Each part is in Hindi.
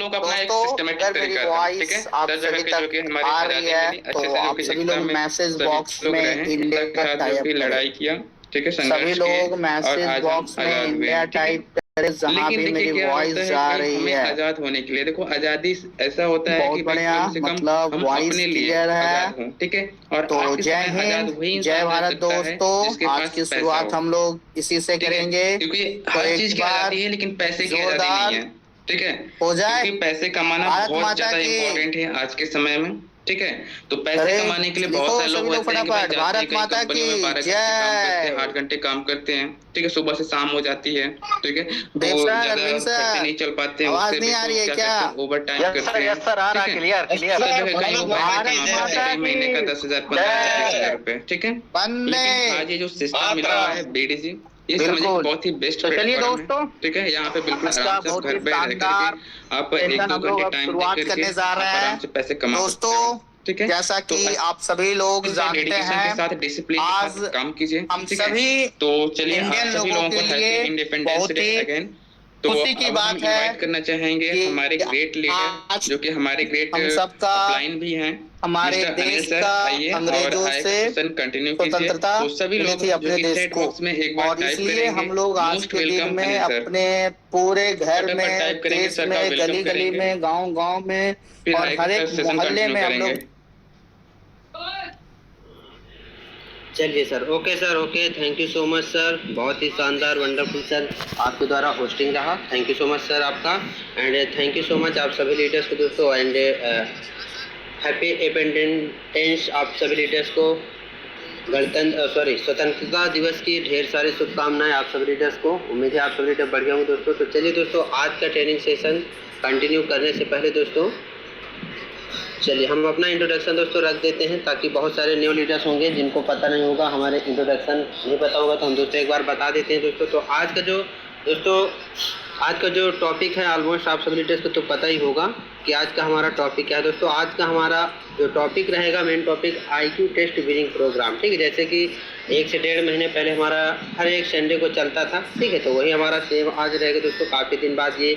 लोग अपना एक दोस्तों सिस्टमेटिक अगर तरीका मेरी था, ठीक है, वॉइस आप दर जगह सभी की जो तक कि हमारी आ आजादी रही है मिली अच्छे तो से, जो आप कि सभी एकता लोग में मैसेज सभी बॉक्स लोग रहे में हैं, एकता के इंडिया साथ जो टाइप कि करें। लड़ाई किया, ठीक है, सभी संघर्ष किए लोग और मैसेज आज हम बॉक्स में आजाद हुए इंडिया हैं, ठीक है। टाइप करें जहां लेकिन भी देखिए मेरी क्या होता वॉइस है जा कि रही हमें है। आजाद होने के लिए, देखो आजादी ऐसा होता है कि बहुत भाई बढ़िया, कम से कम मतलब हम वॉइस अपने लिए क्लियर आजाद है। हों, ठीक है। और तो आज के जय समय आजाद हिंद, वही जय इंसान रह भारत सकता है दोस्तों। जिसके आज पास की पैसा शुरुआत हो, हम लोग इसी से ठीक है, करेंगे। क्योंकि तो हर चीज एक की बार आजादी है लेकिन पैसे की आजादी नहीं जोरदार है, ठीक है। हो जाए, क्योंकि पैसे कमाना भारत बहुत माता ज्यादा की। इम्पोर्टेंट है आज के समय में, ठीक है। तो पैसे अरे कमाने के लिए बहुत लिखो सारे लोग सभी लोग होते हैं कि भाई फटाफट, जाते हैं भारत कई माता कंपनियों में की 12 घंटे काम करते हैं, जय। 8 घंटे काम करते हैं, ठीक है, सुबह से शाम हो जाती है, ठीक है। तो देव सर, ज्यादा अरविंद खर्चे सर, नहीं चल पाते हैं आवाज उससे नहीं भी, आ तो रही है क्या क्या? करते हैं, ओवर टाइम करते हैं, यस सर आ रहा, ठीक है। Clear clear. उससे जो है कई लोग पैसे भारत कमा पाते हैं, माता कई महीने का की 10,000 15,000 जय। 20,000 रुपए, ठीक है। वंदे लेकिन आज ये जो सिस्टम मिला हुआ है बीडीजी, ये समझिए कि बिल्कुल। बहुत ही बेस्ट तो चलिए प्लेटफॉर्म है, दोस्तों, ठीक है। यहाँ पे बिल्कुल इसका आराम से आप बहुत घर ही पे रह करके शानदार आप एक सेशन दो हम लोग घंटे अब टाइम दे शुरुआत करके करने जा आप रहे आराम हैं। से पैसे कमा सकते हो, दोस्तों ठीक है। जैसा तो कि आप सभी लोग अच्छे से जानते डेडिकेशन के हैं, साथ, डिसिप्लिन के आज साथ काम कीजिए, हम ठीक है। सभी तो चलिए आप इंडियन सभी लोगों लोगों के को हैप्पी लिए इंडिपेंडेंस बहुत डे ही अगेन। तो खुशी की अब हम बात है इनवाइट करना चाहेंगे कि हमारे ग्रेट लीडर, आज जो कि हमारे ग्रेट हम सबका, अपलाइन भी हैं, हमारे मिस्टर अनिल देश सर। का आइए और अंग्रेजों आज से का सेशन कंटिन्यू कीजिए। स्वतंत्रता तो सभी मिली लोग थी जो अपने कि देश चैट को, बॉक्स में एक बार और टाइप इसलिए करेंगे हम लोग आज मोस्ट के दिन वेलकम में अनिल सर, अपने पूरे घर फटाफट में, टाइप करेंगे देश सर का में, वेलकम गली गली करेंगे, में, गांव गांव में फिर और आएगा हर सर एक सेशन मोहल्ले कंटिन्यू में हम करेंगे। लोग। चलिए sir, okay sir, okay, thank you so much sir, बहुत ही शानदार वंडरफुल सर आपके द्वारा होस्टिंग रहा। Thank you so much sir आपका, and thank you so much आप सभी लीडर्स को दोस्तों, एंड हैप्पी इंडिपेंडेंस आप सभी लीडर्स को, स्वतंत्रता दिवस की ढेर सारी शुभकामनाएं आप सभी लीडर्स को। उम्मीद है आप सभी लीडर बढ़िया होंगे दोस्तों। तो चलिए दोस्तों, आज का ट्रेनिंग सेशन कंटिन्यू करने से पहले दोस्तों, चलिए हम अपना इंट्रोडक्शन दोस्तों रख देते हैं, ताकि बहुत सारे न्यू लीडर्स होंगे जिनको पता नहीं होगा, हमारे इंट्रोडक्शन नहीं पता होगा, तो हम दोस्तों एक बार बता देते हैं दोस्तों। तो आज का जो टॉपिक है, ऑलमोस्ट आप सभी लीडर्स को तो पता ही होगा कि आज का हमारा टॉपिक क्या है दोस्तों। आज का हमारा जो टॉपिक रहेगा, main topic IQ test winning programme, ठीक है। जैसे कि 1 से 1.5 महीने पहले हमारा हर एक संडे को चलता था, ठीक है, तो वही हमारा सेम आज रहेगा दोस्तों। काफ़ी दिन बाद ये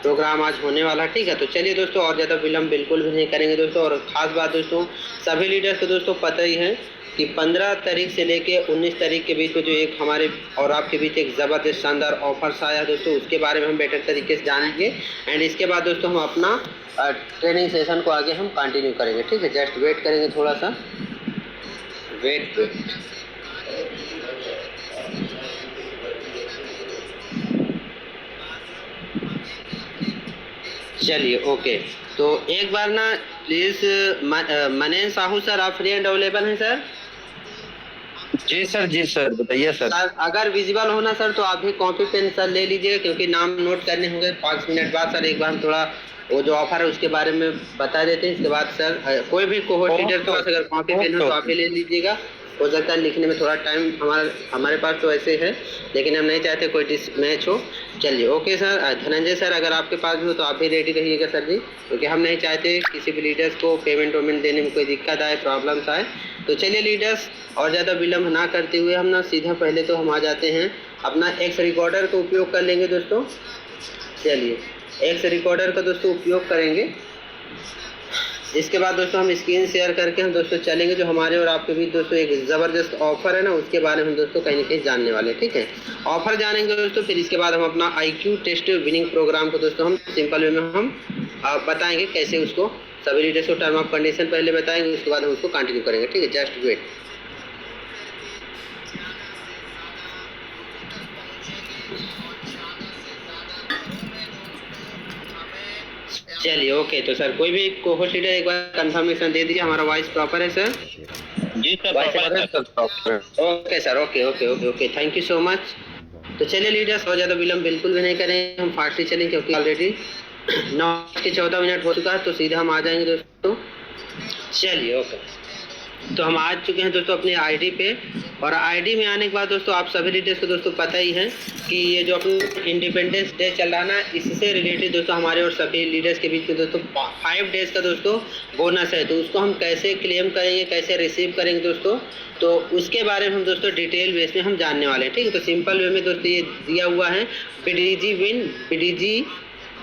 प्रोग्राम आज होने वाला, ठीक है। तो चलिए दोस्तों, और ज़्यादा विलम्ब बिल्कुल भी नहीं करेंगे दोस्तों। और ख़ास बात दोस्तों, सभी लीडर्स को दोस्तों पता ही है कि 15 तारीख से लेके 19 तारीख के बीच में जो एक हमारे और आपके बीच एक ज़बरदस्त शानदार ऑफर्स आया दोस्तों, उसके बारे में हम बेटर तरीके से जानेंगे। एंड इसके बाद दोस्तों हम अपना ट्रेनिंग सेशन को आगे हम कंटिन्यू करेंगे, ठीक है। जस्ट वेट करेंगे, थोड़ा सा वेट। चलिए ओके, तो एक बार ना प्लीज़ मनेन साहू सर, आप फ्री एंड अवेलेबल हैं सर? जी सर, बताइए सर। अगर विजिबल होना सर, तो आप भी कॉपी पेन सर ले लीजिएगा, क्योंकि नाम नोट करने होंगे 5 मिनट बाद सर। एक बार हम थोड़ा वो जो ऑफर है उसके बारे में बता देते हैं, इसके बाद सर कोई भी कोहोस्ट लीडर के पास अगर कॉपी पेन हो तो आप भी ले लीजिएगा। हो सकता है लिखने में थोड़ा टाइम हमारे पास तो ऐसे है, लेकिन हम नहीं चाहते कोई डिसमैच हो। चलिए ओके सर। धनंजय सर, अगर आपके पास भी हो तो आप भी रेडी रहिएगा सर जी, क्योंकि हम नहीं चाहते किसी भी लीडर्स को पेमेंट वेमेंट देने में कोई दिक्कत आए, प्रॉब्लम्स आए। तो चलिए लीडर्स, और ज़्यादा विलम्ब ना करते हुए हम ना सीधा पहले तो हम आ जाते हैं, अपना एक्स रिकॉर्डर का उपयोग कर लेंगे दोस्तों। चलिए एक्स रिकॉर्डर का दोस्तों उपयोग करेंगे। इसके बाद दोस्तों हम स्क्रीन शेयर करके हम दोस्तों चलेंगे, जो हमारे और आपके बीच दोस्तों एक ज़बरदस्त ऑफर है ना, उसके बारे में हम दोस्तों कहीं ना कहीं जानने वाले हैं, ठीक है। ऑफर जानेंगे दोस्तों, फिर इसके बाद हम अपना IQ टेस्ट विनिंग प्रोग्राम को दोस्तों हम सिंपल वे में हम बताएंगे कैसे उसको, सभी लीडर्स को टर्म ऑफ कंडीशन पहले बताएंगे, उसके बाद हम उसको कंटिन्यू करेंगे, ठीक है। Just wait. चलिए ओके, तो सर कोई भी कोहोस्ट लीडर एक बार कंफर्मेशन दे दीजिए, हमारा वॉइस प्रॉपर है सर? जी sir, okay sir, okay, thank you so much. तो चलिए लीडर्स, और ज़्यादा विलम्ब बिल्कुल भी नहीं करेंगे, हम फास्टली चलेंगे, क्योंकि ऑलरेडी 9:14 हो चुका है। तो सीधा हम आ जाएंगे दोस्तों। चलिए ओके, तो हम आ चुके हैं दोस्तों अपने ID पे, और ID में आने के बाद दोस्तों आप सभी लीडर्स को दोस्तों पता ही है कि ये जो अपना इंडिपेंडेंस डे चल रहा ना, इससे रिलेटेड दोस्तों हमारे और सभी लीडर्स के बीच में दोस्तों 5 डेज़ का दोस्तों बोनस है। तो उसको हम कैसे क्लेम करेंगे, कैसे रिसीव करेंगे दोस्तों, तो उसके बारे में हम दोस्तों डिटेल बेस में हम जानने वाले हैं, ठीक है। तो सिंपल वे में दोस्तों ये दिया हुआ है, BDG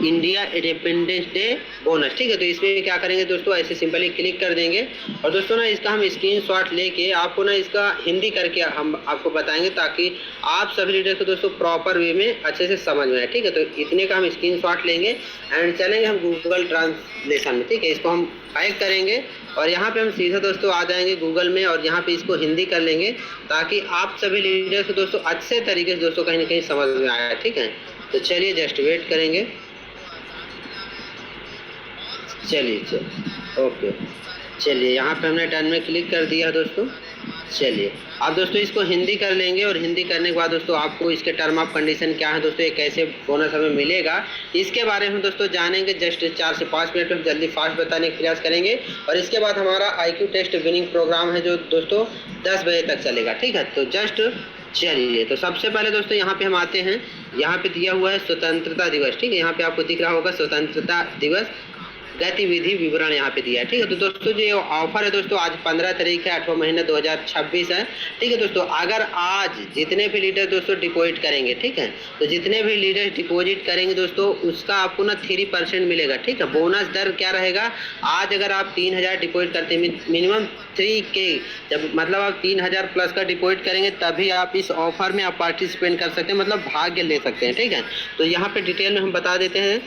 India independence day bonus. ठीक है, तो इसमें क्या करेंगे दोस्तों, ऐसे सिंपली क्लिक कर देंगे और दोस्तों ना इसका हम स्क्रीनशॉट लेके आपको ना इसका हिंदी करके हम आपको बताएंगे ताकि आप सभी लीडर को दोस्तों प्रॉपर वे में अच्छे से समझ में आए। ठीक है, तो इतने का हम स्क्रीनशॉट लेंगे एंड चलेंगे हम गूगल ट्रांसलेशन में। ठीक है, इसको हम टाइप करेंगे और यहाँ पे हम सीधा दोस्तों आ जाएंगे गूगल में और यहाँ पे इसको हिंदी कर लेंगे ताकि आप सभी लीडर्स को दोस्तों अच्छे तरीके से दोस्तों कहीं ना कहीं समझ में आया। ठीक है, तो चलिए जस्ट वेट करेंगे। चलिए ओके, चलिए यहाँ पे हमने डन में क्लिक कर दिया दोस्तों। चलिए अब दोस्तों इसको हिंदी कर लेंगे और हिंदी करने के बाद दोस्तों आपको इसके टर्म ऑफ कंडीशन क्या है दोस्तों, ये कैसे बोनस हमें मिलेगा इसके बारे में दोस्तों जानेंगे। जस्ट 4 से 5 मिनट में जल्दी फास्ट बताने का प्रयास करेंगे और इसके बाद हमारा IQ टेस्ट विनिंग प्रोग्राम है जो दोस्तों 10 बजे तक चलेगा। ठीक है, तो जस्ट चलिए, तो सबसे पहले दोस्तों यहाँ पे हम आते हैं, यहाँ पे दिया हुआ है स्वतंत्रता दिवस। ठीक है, यहाँ पे आपको दिख रहा होगा स्वतंत्रता दिवस गतिविधि विवरण यहाँ पे दिया है। ठीक है, तो दोस्तों जो ऑफर है दोस्तों आज 15 तारीख है 8वां महीना 2026 है। ठीक है दोस्तों, अगर आज जितने भी लीडर दोस्तों डिपॉजिट करेंगे, ठीक है, तो जितने भी लीडर डिपॉजिट करेंगे दोस्तों उसका आपको ना 3% मिलेगा। ठीक है, बोनस दर क्या रहेगा, आज अगर आप 3000 डिपॉजिट करते हैं मिनिमम 3K, जब मतलब आप 3000 प्लस का डिपॉजिट करेंगे तभी आप इस ऑफर में आप पार्टिसिपेट कर सकते हैं, मतलब भाग्य ले सकते हैं। ठीक है, तो यहाँ पे डिटेल में हम बता देते हैं।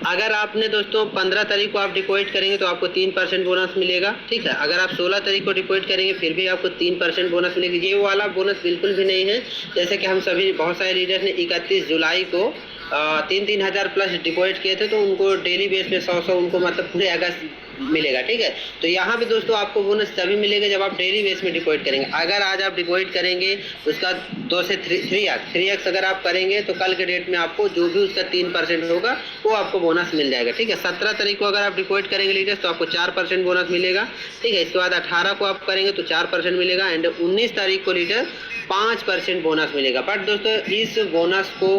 अगर आपने दोस्तों 15 तारीख को आप डिपॉजिट करेंगे तो आपको 3% बोनस मिलेगा। ठीक है, अगर आप 16 तारीख को डिपॉजिट करेंगे फिर भी आपको 3% बोनस मिलेगी। ये वाला बोनस बिल्कुल भी नहीं है, जैसे कि हम सभी बहुत सारे लीडर्स ने 31 जुलाई को 3-3 हज़ार प्लस डिपॉजिट किए थे तो उनको डेली बेस पे 100 उनको मतलब पूरे अगस्त मिलेगा। ठीक है, तो यहाँ पे दोस्तों आपको बोनस तभी मिलेगा जब आप डेली बेस में डिपॉजिट करेंगे। अगर आज आप डिपॉजिट करेंगे उसका 2 से 3x अगर आप करेंगे तो कल के डेट में आपको जो भी उसका 3% होगा वो आपको बोनस मिल जाएगा। ठीक है, 17 तारीख को अगर आप डिपॉजिट करेंगे लीडर्स तो आपको 4% बोनस मिलेगा। ठीक है, इसके बाद 18 को आप करेंगे तो 4% मिलेगा एंड 19 तारीख को लीडर 5% बोनस मिलेगा। बट दोस्तों इस बोनस को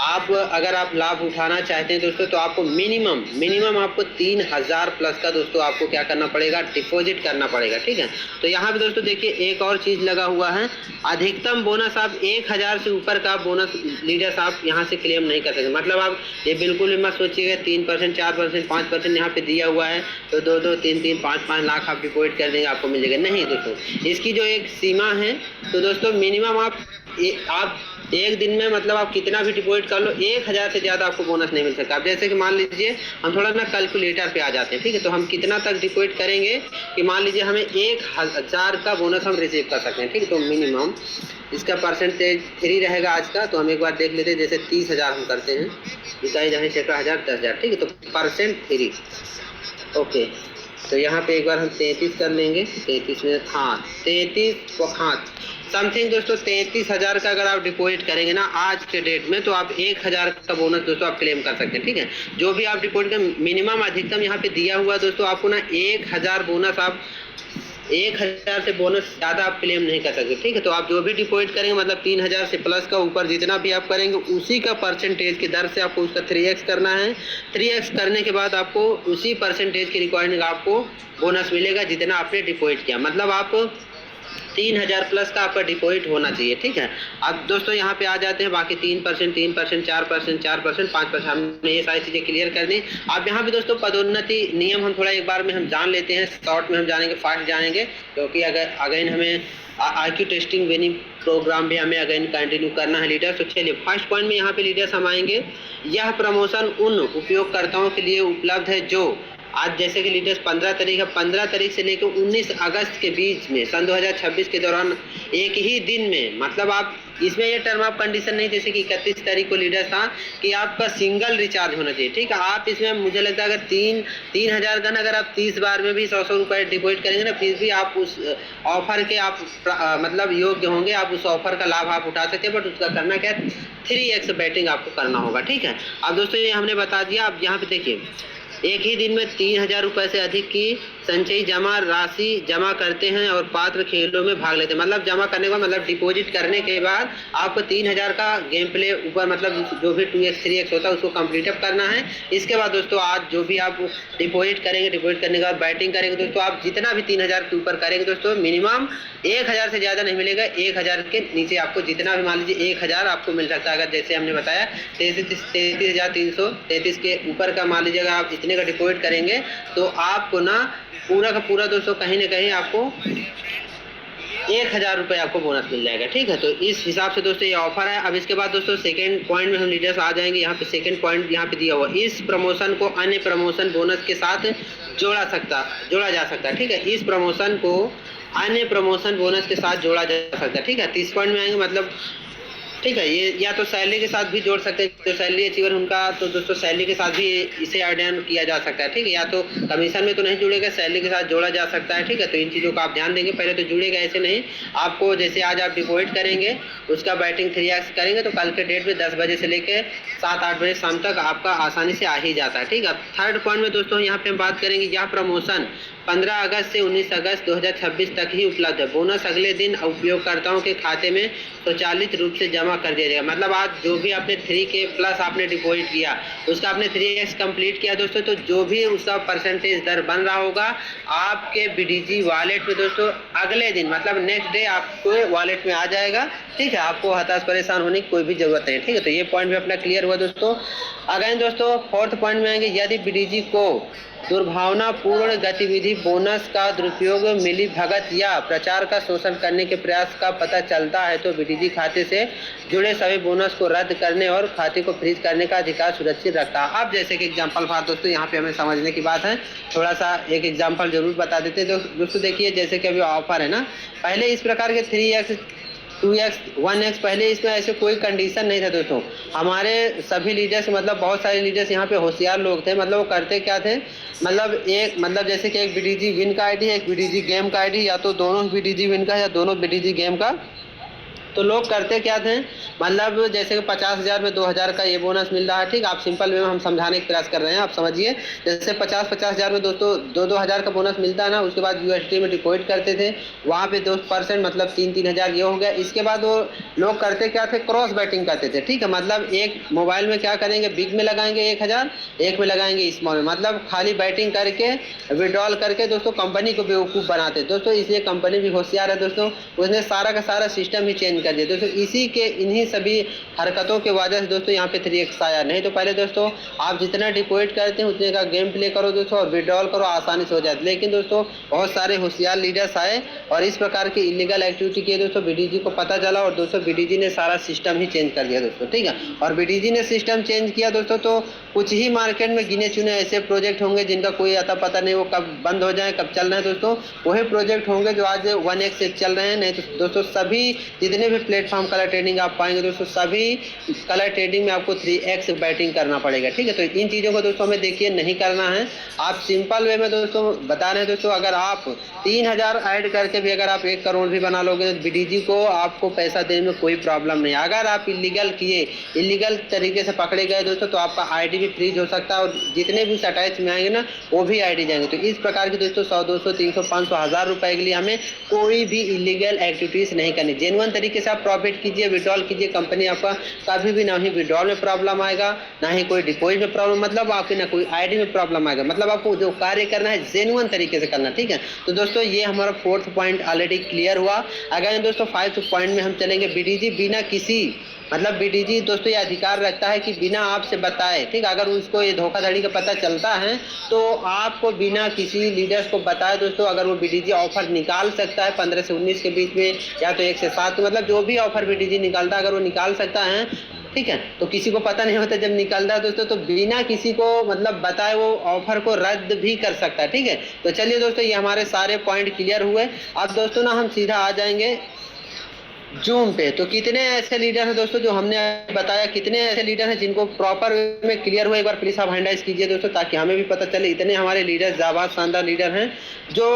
आप अगर आप लाभ उठाना चाहते हैं दोस्तों तो आपको मिनिमम आपको 3000 प्लस का दोस्तों आपको क्या करना पड़ेगा, डिपॉजिट करना पड़ेगा। ठीक है, तो यहाँ पे दोस्तों देखिए एक और चीज़ लगा हुआ है, अधिकतम बोनस आप 1000 से ऊपर का बोनस लीडर्स आप यहाँ से क्लेम नहीं कर सकते। मतलब आप ये बिल्कुल भी मत सोचिएगा 3%, 4%, 5% यहाँ पे दिया हुआ है तो 2-2, 3-3, 5-5 लाख आप डिपॉजिट कर देंगे आपको मिल जाएगा। नहीं दोस्तों, इसकी जो एक सीमा है तो दोस्तों मिनिमम आप एक दिन में मतलब आप कितना भी डिपॉजिट कर लो 1000 से ज़्यादा आपको बोनस नहीं मिल सकता। अब जैसे कि मान लीजिए हम थोड़ा ना कैलकुलेटर पे आ जाते हैं। ठीक है, तो हम कितना तक डिपॉजिट करेंगे कि मान लीजिए हमें 1000 का बोनस हम रिसीव कर सकते हैं। ठीक है, तो मिनिमम इसका परसेंटेज 3 रहेगा आज का, तो हम एक बार देख लेते हैं। जैसे 30,000 हम करते हैं, इकाई जहाँ सैकड़ा हज़ार 10,000। ठीक है, तो % 3 ओके, तो यहाँ पे एक बार हम 33 कर लेंगे। 33 में समथिंग दोस्तों 33,000 का अगर आप डिपॉजिट करेंगे ना आज के डेट में तो आप 1000 का बोनस दोस्तों आप क्लेम कर सकते हैं। ठीक है, जो भी आप डिपॉजिट करें मिनिमम अधिकतम यहाँ पे दिया हुआ दोस्तों आपको ना 1000 बोनस आप 1000 से बोनस ज़्यादा आप क्लेम नहीं कर सकते। ठीक है, तो आप जो भी डिपॉजिट करेंगे मतलब 3000 से प्लस का ऊपर जितना भी आप करेंगे उसी का परसेंटेज की दर से आपको उसका 3x करना है। 3x करने के बाद आपको उसी परसेंटेज के रिकॉर्डिंग आपको बोनस मिलेगा जितना आपने डिपॉजिट किया। मतलब आप 3000 प्लस का आपका डिपॉजिट होना चाहिए। ठीक है, अब दोस्तों यहाँ पे आ जाते हैं बाकी 3%, 3%, 4%, 5%। हमने ये सारी चीज़ें क्लियर कर दी। अब यहाँ पे दोस्तों पदोन्नति नियम हम थोड़ा एक बार में हम जान लेते हैं, शॉर्ट में हम जानेंगे, फास्ट जानेंगे, क्योंकि अगर अगेन हमें IQ टेस्टिंग विनिंग प्रोग्राम भी हमें अगेन कंटिन्यू करना है लीडर्स। तो चलिए फर्स्ट पॉइंट में यहाँ पे लीडर्स हम आएंगे। यह प्रमोशन उन उपयोगकर्ताओं के लिए उपलब्ध है जो आज जैसे कि लीडर्स 15 तारीख है, 15 तारीख से लेकर 19 अगस्त के बीच में सन 2026 के दौरान एक ही दिन में, मतलब आप इसमें ये टर्म ऑफ कंडीशन नहीं जैसे कि 31 तारीख को लीडर्स था कि आपका सिंगल रिचार्ज होना चाहिए। ठीक है, आप इसमें मुझे लगता है अगर 3000 का ना अगर आप 30 बार में भी 100 रुपये डिपॉजिट करेंगे ना फिर भी आप उस ऑफर के आप मतलब योग्य होंगे, आप उस ऑफर का लाभ आप उठा सकते हैं। बट उसका करना क्या है 3x बैटिंग आपको करना होगा। ठीक है, अब दोस्तों ये हमने बता दिया। अब यहाँ पे देखिए एक ही दिन में 3,000 रुपए से अधिक की संचयी जमा राशि जमा करते हैं और पात्र खेलों में भाग लेते हैं। मतलब जमा करने के बाद मतलब डिपॉजिट करने के बाद आपको 3,000 का गेम प्ले ऊपर मतलब जो भी 2x 3x होता है उसको कंप्लीट अप करना है। इसके बाद दोस्तों आज जो भी आप डिपॉजिट करेंगे, डिपॉजिट करने के बाद बैटिंग करेंगे दोस्तों, आप जितना भी 3,000 के ऊपर करेंगे दोस्तों मिनिमम 1,000 से ज़्यादा नहीं मिलेगा। 1,000 के नीचे आपको जितना भी मान लीजिए 1,000 आपको मिल सकता है। अगर जैसे हमने बताया 33,333 के ऊपर का मान लीजिए अगर आप इतने का डिपॉजिट करेंगे तो आपको ना पूरा का पूरा दोस्तों कहीं ना कहीं आपको 1,000 रुपये आपको बोनस मिल जाएगा। ठीक है, तो इस हिसाब से दोस्तों ये ऑफर है। अब इसके बाद दोस्तों सेकंड पॉइंट में हम लीडर्स आ जाएंगे। यहाँ पे सेकंड पॉइंट यहाँ पे दिया हुआ, इस प्रमोशन को अन्य प्रमोशन बोनस के साथ जोड़ा जा सकता है। ठीक है, इस प्रमोशन को अन्य प्रमोशन बोनस के साथ जोड़ा जा सकता है। ठीक है, 30 पॉइंट में आएंगे मतलब ठीक है, ये या तो सैलरी के साथ भी जोड़ सकते हैं, तो सैलरी अचीवर उनका तो दोस्तों सैलरी के साथ भी इसे ऐड ऑन किया जा सकता है। ठीक है, या तो कमीशन में तो नहीं जुड़ेगा, सैलरी के साथ जोड़ा जा सकता है। ठीक है, तो इन चीज़ों का आप ध्यान देंगे। पहले तो जुड़ेगा ऐसे नहीं, आपको जैसे आज आप डिपॉजिट करेंगे उसका बैटिंग 3x करेंगे तो कल के डेट में 10 बजे से लेकर 7-8 बजे शाम तक आपका आसानी से आ ही जाता है। ठीक है, थर्ड पॉइंट में दोस्तों यहाँ पे हम बात करेंगे, यह प्रमोशन 15 अगस्त से 19 अगस्त 2026 तक ही उपलब्ध है। बोनस अगले दिन उपयोगकर्ताओं के खाते में स्वचालित रूप से जमा कर दिया जाएगा। मतलब आज जो भी आपने 3K प्लस आपने डिपॉजिट किया उसका आपने 3x कंप्लीट किया दोस्तों, तो जो भी उसका परसेंटेज दर बन रहा होगा आपके BDG वॉलेट में दोस्तों अगले दिन मतलब नेक्स्ट डे आपको वॉलेट में आ जाएगा। ठीक है, आपको हताश परेशान होने की कोई भी जरूरत नहीं। ठीक है, तो ये पॉइंट भी अपना क्लियर हुआ दोस्तों। अगेन दोस्तों फोर्थ पॉइंट में आएंगे, यदि BDG को दुर्भावनापूर्ण गतिविधि, बोनस का दुरुपयोग, मिली भगत या प्रचार का शोषण करने के प्रयास का पता चलता है तो BDG खाते से जुड़े सभी बोनस को रद्द करने और खाते को फ्रीज करने का अधिकार सुरक्षित रखता है। अब जैसे कि एग्जांपल फॉर दोस्तों यहाँ पे हमें समझने की बात है, थोड़ा सा एक एग्जांपल जरूर बता देते हैं दोस्तों। देखिए जैसे कि अभी ऑफर है ना, पहले इस प्रकार के 3x 2x 1x पहले इसमें ऐसे कोई कंडीशन नहीं था दोस्तों। हमारे सभी लीडर्स मतलब बहुत सारे लीडर्स यहाँ पे होशियार लोग थे। मतलब वो करते क्या थे, मतलब एक मतलब जैसे कि एक BDG विन का आईडी है, एक BDG गेम का आईडी, या तो दोनों BDG विन का या दोनों BDG गेम का। तो लोग करते क्या थे, मतलब जैसे कि 50,000 में 2,000 का ये बोनस मिल रहा है। ठीक, आप सिंपल वे में हम समझाने का प्रयास कर रहे हैं, आप समझिए। जैसे 50,000 में दोस्तों 2,000 का बोनस मिलता है ना, उसके बाद USD में डिपॉजिट करते थे, वहाँ पे 2% मतलब 3,000 ये हो गया। इसके बाद वो लोग करते क्या थे, क्रॉस बैटिंग करते थे। ठीक है, मतलब एक मोबाइल में क्या करेंगे, बिग में लगाएंगे 1,000, एक में लगाएंगे स्मॉल में, मतलब खाली बैटिंग करके विड्रॉल करके दोस्तों कंपनी को बेवकूफ़ बनाते दोस्तों। इसलिए कंपनी भी होशियार है दोस्तों, उसने सारा का सारा सिस्टम ही चेंज कर दिया दोस्तों। इसी के इन्हीं सभी हरकतों के वजह से दोस्तों यहाँ पे 3x आया। नहीं तो पहले दोस्तों आप जितना डिपॉजिट करते हैं उतने का गेम प्ले करो दोस्तों और विड्रॉल करो, आसानी से हो जाए। लेकिन दोस्तों बहुत सारे होशियार लीडर्स आए और इस प्रकार की इलीगल एक्टिविटी किए दोस्तों। BDG को पता चला और दोस्तों BDG ने सारा सिस्टम ही चेंज कर दिया दोस्तों। ठीक है, और BDG ने सिस्टम चेंज किया दोस्तों तो कुछ ही मार्केट में गिने चुने ऐसे प्रोजेक्ट होंगे जिनका कोई आता पता नहीं वो कब बंद हो जाए, कब चल रहे हैं दोस्तों। वही प्रोजेक्ट होंगे जो आज 1x से चल रहे हैं। नहीं तो दोस्तों सभी जितने भी प्लेटफॉर्म कलर ट्रेडिंग आप पाएंगे दोस्तों, सभी कलर ट्रेडिंग में आपको 3x बैटिंग करना पड़ेगा। ठीक है, तो इन चीज़ों को दोस्तों हमें देखिए नहीं करना है। आप सिंपल वे में दोस्तों बता रहे हैं दोस्तों, अगर आप 3,000 ऐड करके भी अगर आप 1 करोड़ भी बना लोगे तो BDG को आपको पैसा देने में कोई प्रॉब्लम नहीं। अगर आप इलीगल तरीके से पकड़े गए दोस्तों तो आपका ID भी फ्रीज हो सकता है और जितने भी अटैच में आएंगे ना वो भी ID जाएंगे। तो इस प्रकार की दोस्तों 100, 200, 300, 500, 1,000 रुपए के लिए हमें कोई भी इलीगल एक्टिविटीज़ नहीं करनी। जेन्युइन तरीके से आप प्रॉफिट कीजिए, विड्रॉल कीजिए, कंपनी आपका कभी भी ना ही विड्रॉल में प्रॉब्लम आएगा, ना ही कोई डिपॉजिट में प्रॉब्लम, मतलब आपकी ना कोई ID में प्रॉब्लम आएगा। मतलब आपको जो कार्य करना है जेन्युइन तरीके से करना। ठीक है, तो दोस्तों ये हमारा फोर्थ पॉइंट ऑलरेडी क्लियर हुआ। अगर दोस्तों 5th पॉइंट में हम चलेंगे, BDG बिना किसी मतलब BDG दोस्तों ये अधिकार रखता है कि बिना आपसे बताए, ठीक, अगर उसको ये धोखाधड़ी का पता चलता है तो आपको बिना किसी लीडर्स को बताए दोस्तों अगर वो BDG ऑफर निकाल सकता है 15 से 19 के बीच में, या तो 1 से 7, मतलब जो भी ऑफर BDG निकालता है अगर वो निकाल सकता है। ठीक है, तो किसी को पता नहीं होता जब निकलता है दोस्तों, तो बिना किसी को मतलब बताए वो ऑफर को रद्द भी कर सकता है। ठीक है, तो चलिए दोस्तों ये हमारे सारे पॉइंट क्लियर हुए। अब दोस्तों ना हम सीधा आ जाएंगे जूम पे। तो कितने ऐसे लीडर हैं दोस्तों जो हमने बताया, कितने ऐसे लीडर हैं जिनको प्रॉपर में क्लियर हुआ, एक बार प्लीज आप हैंडराइज कीजिए दोस्तों ताकि हमें भी पता चले। इतने हमारे लीडर जाबाज शानदार लीडर हैं जो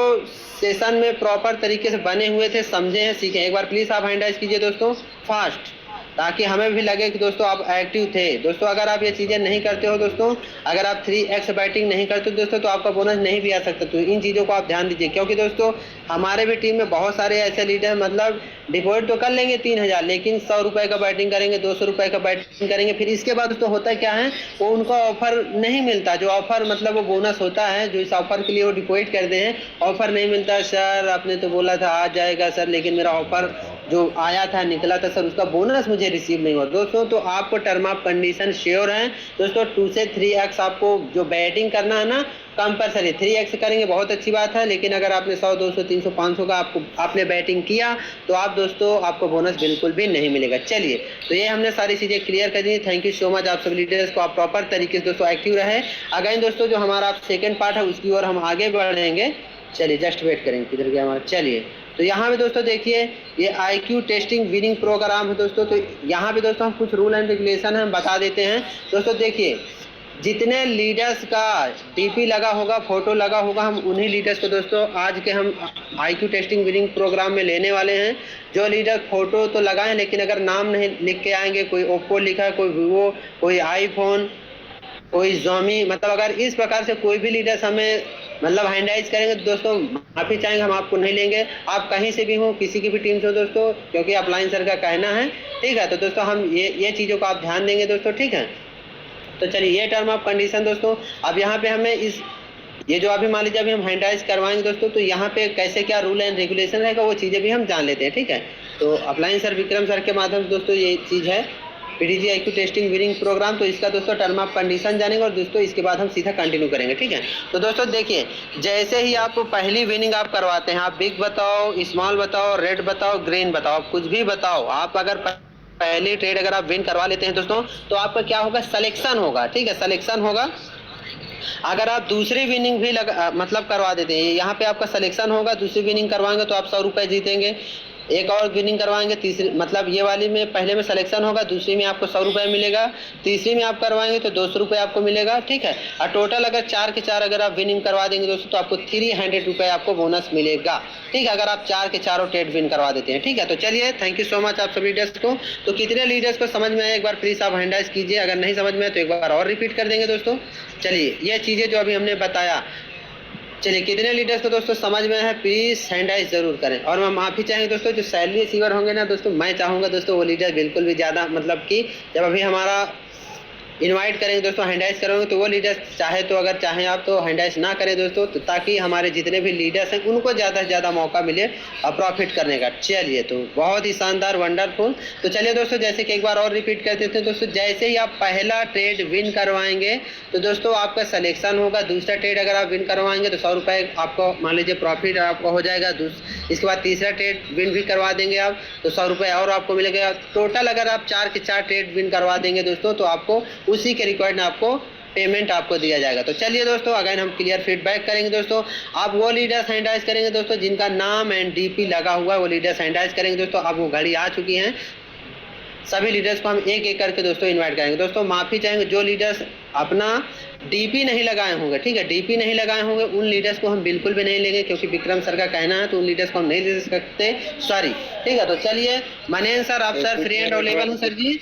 सेशन में प्रॉपर तरीके से बने हुए थे, समझे हैं, सीखे। एक बार प्लीज आप हैंडराइज कीजिए दोस्तों फास्ट। ताकि हमें भी लगे कि दोस्तों आप एक्टिव थे। दोस्तों अगर आप ये चीज़ें नहीं करते हो दोस्तों, अगर आप 3x बैटिंग नहीं करते दोस्तों, तो आपका बोनस नहीं भी आ सकता। तो इन चीज़ों को आप ध्यान दीजिए, क्योंकि दोस्तों हमारे भी टीम में बहुत सारे ऐसे लीडर मतलब डिपॉजिट तो कर लेंगे 3000, लेकिन 100 रुपये का बैटिंग करेंगे, 200 रुपये का बैटिंग करेंगे, फिर इसके बाद दोस्तों होता क्या है, वो उनको ऑफर नहीं मिलता। जो ऑफर मतलब वो बोनस होता है, जो इस ऑफर के लिए वो डिपॉजिट करते हैं, ऑफर नहीं मिलता। सर आपने तो बोला था आ जाएगा सर, लेकिन मेरा ऑफर जो आया था निकला था सर, उसका बोनस मुझे रिसीव नहीं हुआ। दोस्तों तो आपको टर्म ऑफ कंडीशन श्योर है दोस्तों, 2 से 3x आपको जो बैटिंग करना है ना कंपलसरी। 3x करेंगे बहुत अच्छी बात है, लेकिन अगर आपने 100, 200, 300, 500 का आपने बैटिंग किया तो आप दोस्तों आपको बोनस बिल्कुल भी नहीं मिलेगा। चलिए, तो ये हमने सारी चीज़ें क्लियर कर दी। थैंक यू सो मच आप सब लीडर्स को, आप प्रॉपर तरीके से दोस्तों एक्टिव रहे। अगेन दोस्तों जो हमारा सेकेंड पार्ट है उसकी ओर हम आगे बढ़ेंगे। चलिए जस्ट वेट करेंगे, किधर गया हमारा। चलिए, तो यहाँ पे दोस्तों देखिए ये IQ टेस्टिंग विनिंग प्रोग्राम है दोस्तों। तो यहाँ पे दोस्तों हम कुछ रूल एंड रेगुलेशन हम बता देते हैं दोस्तों। देखिए, जितने लीडर्स का DP लगा होगा, फोटो लगा होगा, हम उन्हीं लीडर्स को दोस्तों आज के हम IQ टेस्टिंग विनिंग प्रोग्राम में लेने वाले हैं। जो लीडर फोटो तो लगाए लेकिन अगर नाम नहीं लिख के आएंगे, कोई ओप्पो लिखा है, कोई वीवो, कोई आईफोन, कोई जोमी, मतलब अगर इस प्रकार से कोई भी लीडर्स हमें मतलब हैंडराइज करेंगे तो दोस्तों माफी चाहेंगे, हम आपको नहीं लेंगे। आप कहीं से भी हो, किसी की भी टीम से हो दोस्तों, क्योंकि अपलाइन सर का कहना है, ठीक है। तो दोस्तों हम ये चीज़ों को आप ध्यान देंगे दोस्तों, ठीक है। तो चलिए, ये टर्म ऑफ कंडीशन दोस्तों। अब यहाँ पे हमें ये जो अभी मान लीजिए अभी हम हैंडराइज करवाएंगे दोस्तों, तो यहाँ पे कैसे क्या रूल एंड रेगुलेशन रहेगा वो चीज़ें भी हम जान लेते हैं, ठीक है। तो अपलाइन सर विक्रम सर के माध्यम से दोस्तों ये चीज़ है PDG IQ testing winning programme. तो इसका दोस्तों टर्म ऑफ कंडीशन जानेंगे और दोस्तों इसके बाद हम सीधा कंटिन्यू करेंगे, ठीक है। तो दोस्तों देखिए, जैसे ही आप पहली विनिंग आप करवाते हैं, आप बिग बताओ, स्मॉल बताओ, रेड बताओ, ग्रीन बताओ, आप कुछ भी बताओ, आप अगर पहली ट्रेड अगर आप विन करवा लेते हैं दोस्तों, तो आपका क्या होगा, सिलेक्शन होगा, ठीक है, सिलेक्शन होगा। अगर आप दूसरी विनिंग भी मतलब करवा देते हैं, यहाँ पे आपका सिलेक्शन होगा, दूसरी विनिंग करवाएंगे तो आप 100 रुपये जीतेंगे। एक और विनिंग करवाएंगे, तीसरी मतलब ये वाली में पहले में सिलेक्शन होगा, दूसरी में आपको 100 रुपये मिलेगा, तीसरी में आप करवाएंगे तो 200 रुपये आपको मिलेगा, ठीक है। और टोटल अगर 4 के 4 अगर आप विनिंग करवा देंगे दोस्तों, तो आपको 300 रुपये आपको बोनस मिलेगा, ठीक है, अगर आप 4 के 4 ट्रेड विन करवा देते हैं, ठीक है। तो चलिए, थैंक यू सो मच आप सब लीडर्स को। तो कितने लीडर्स को समझ में आए एक बार प्लीज़ आप हैंडराइज कीजिए, अगर नहीं समझ में आए तो एक बार और रिपीट कर देंगे दोस्तों। चलिए, ये चीज़ें जो अभी हमने बताया, चलिए कितने लीडर्स को दोस्तों समझ में है प्लीज हैंडराइज जरूर करें। और मैं माफी चाहेंगे दोस्तों, जो सैलरी रिसीवर होंगे ना दोस्तों, मैं चाहूँगा दोस्तों वो लीडर बिल्कुल भी ज़्यादा मतलब कि जब अभी हमारा इनवाइट करेंगे दोस्तों, हैंडराइज करेंगे, तो वो लीडर्स चाहे तो अगर चाहें आप तो हैंडराइज ना करें दोस्तों, तो ताकि हमारे जितने भी लीडर्स हैं उनको ज़्यादा से ज़्यादा मौका मिले और प्रॉफिट करने का। चलिए, तो बहुत ही शानदार, वंडरफुल। तो चलिए दोस्तों, जैसे कि एक बार और रिपीट कर देते हैं दोस्तों, जैसे ही आप पहला ट्रेड विन करवाएंगे तो दोस्तों आपका सिलेक्शन होगा, दूसरा ट्रेड अगर आप विन करवाएंगे तो 100 रुपये आपको मान लीजिए प्रॉफिट आपको हो जाएगा। इसके बाद तीसरा ट्रेड विन भी करवा देंगे आप तो 100 रुपये और आपको मिलेगा। टोटल अगर आप 4 के 4 ट्रेड विन करवा देंगे दोस्तों, तो आपको उसी के रिकॉर्ड में आपको पेमेंट आपको दिया जाएगा। तो चलिए दोस्तों, अगेन हम क्लियर फीडबैक करेंगे दोस्तों। आप वो लीडर्स हैंडराइज करेंगे दोस्तों जिनका नाम एंड DP लगा हुआ है, वो लीडर्स हैंडराइज करेंगे दोस्तों। अब वो घड़ी आ चुकी हैं, सभी लीडर्स को हम एक एक करके दोस्तों इनवाइट करेंगे। दोस्तों माफ़ी चाहेंगे, जो लीडर्स अपना DP नहीं लगाए होंगे, ठीक है, DP नहीं लगाए होंगे, उन लीडर्स को हम बिल्कुल भी नहीं लेंगे, क्योंकि विक्रम सर का कहना है तो उन लीडर्स को हम नहीं ले सकते, सॉरी, ठीक है। तो चलिए, मनेन सर, आप सर फ्री एंड अवेलेबल हैं सर जी?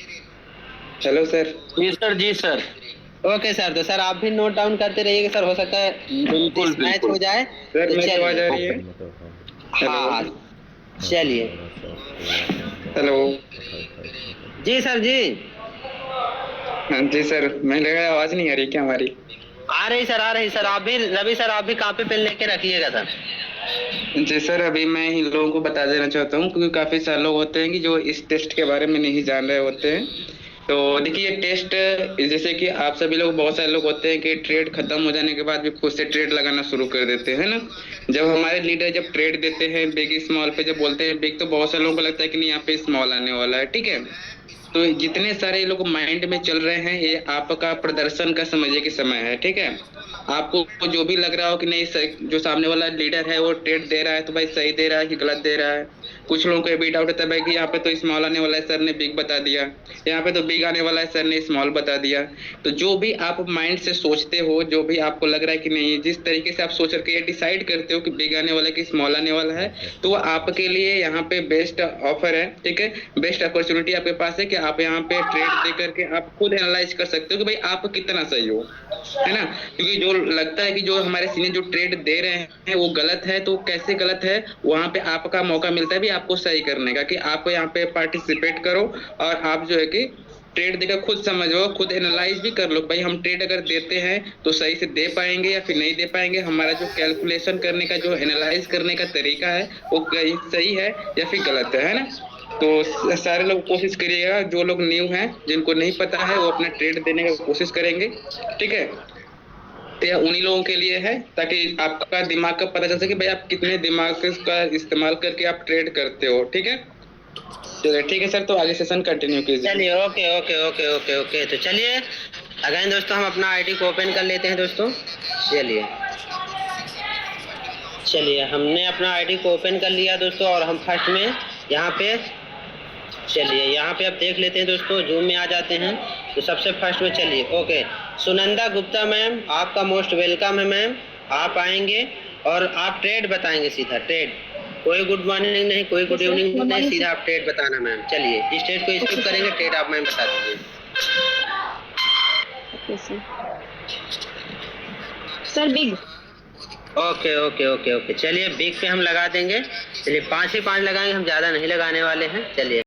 Hello sir. जी सर, जी सर। ओके सर, तो सर आप भी नोट डाउन करते रहिएगा सर, हो सकता है बिल्कुल मैच हो जाए। सर तो मेरी आवाज आ रही है? हाँ, चलिए। हेलो जी सर जी। हाँ जी सर, मैं लगा आवाज नहीं आ रही क्या हमारी? आ रही सर, आ रही सर। आप भी रवि सर, आप भी कॉपी पेन लेके रखिएगा सर। जी सर, अभी मैं इन लोगों को बता देना चाहता हूँ, क्योंकि काफ़ी सारे लोग होते हैं कि जो इस टेस्ट के बारे में नहीं जान रहे होते हैं। तो देखिए, ये टेस्ट जैसे कि आप सभी लोग, बहुत सारे लोग होते हैं कि ट्रेड खत्म हो जाने के बाद भी खुद से ट्रेड लगाना शुरू कर देते हैं ना। जब हमारे लीडर जब ट्रेड देते हैं बिग स्मॉल पे, जब बोलते हैं बिग, तो बहुत सारे लोगों को लगता है कि नहीं यहाँ पे स्मॉल आने वाला है, ठीक है। तो जितने सारे लोग माइंड में चल रहे हैं, ये आपका प्रदर्शन का समझिए कि समय है, ठीक है। आपको जो भी लग रहा हो कि नहीं जो सामने वाला लीडर है वो ट्रेड दे रहा है, तो भाई सही दे रहा है कि गलत दे रहा है, कुछ लोगों को ये भी डाउट होता है कि यहाँ पे तो स्मॉल आने वाला है, सर ने बिग बता दिया, यहाँ पे तो बिग आने वाला है, सर ने स्मॉल बता दिया। तो जो भी आप माइंड से सोचते हो, जो भी आपको लग रहा है कि नहीं, जिस तरीके से आप सोच करके ये डिसाइड करते हो कि बिग आने वाला है कि स्मॉल आने वाला है, तो वो आपके लिए यहाँ पे बेस्ट ऑफर है, ठीक है, बेस्ट अपॉर्चुनिटी आपके पास है कि आप यहाँ पे ट्रेड दे करके आप खुद एनालाइज कर सकते हो कि भाई आप कितना सही हो, है ना। क्योंकि जो लगता है कि जो हमारे सीनियर जो ट्रेड दे रहे हैं वो गलत है, तो कैसे गलत है, वहां पे आपका मौका मिलता है भी आपको सही करने का, कि आप यहाँ पे पार्टिसिपेट करो और आप जो है कि ट्रेड देकर खुद समझो, खुद एनालाइज भी कर लो भाई हम ट्रेड अगर देते हैं तो सही से दे पाएंगे या फिर नहीं दे पाएंगे, हमारा जो कैलकुलेशन करने का, जो एनालाइज करने का तरीका है वो कहीं सही है या फिर गलत है ना। तो सारे लोग कोशिश करिएगा, जो लोग न्यू हैं, जिनको नहीं पता है, वो अपना ट्रेड देने का कोशिश करेंगे, ठीक है। तो यह उन्हीं लोगों के लिए है ताकि आपका दिमाग का पता चल सके भाई आप कितने दिमाग का इस्तेमाल करके आप ट्रेड करते हो, ठीक है। चलिए ठीक है सर, तो आगे सेशन कंटिन्यू कीजिए। चलिए okay okay okay okay okay. तो चलिए अगेन दोस्तों हम अपना आईडी को ओपन कर लेते हैं दोस्तों। चलिए हमने अपना आईडी को ओपन कर लिया दोस्तों, और हम फर्स्ट में यहाँ पे, चलिए यहाँ पे आप देख लेते हैं दोस्तों, जूम में आ जाते हैं। तो सबसे फर्स्ट में चलिए ओके, सुनंदा गुप्ता मैम, आपका मोस्ट वेलकम है मैम। आप आएंगे और आप ट्रेड बताएंगे, सीधा ट्रेड, कोई गुड मॉर्निंग नहीं, कोई गुड इवनिंग नहीं, सीधा आप ट्रेड बताना मैम। चलिए इस ट्रेड को स्किप करेंगे, ट्रेड आप मैम बता दीजिए। Sir big. Okay okay okay okay. चलिए बिग पे हम लगा देंगे। चलिए 5 ही 5 लगाएंगे, हम ज़्यादा नहीं लगाने वाले हैं। चलिए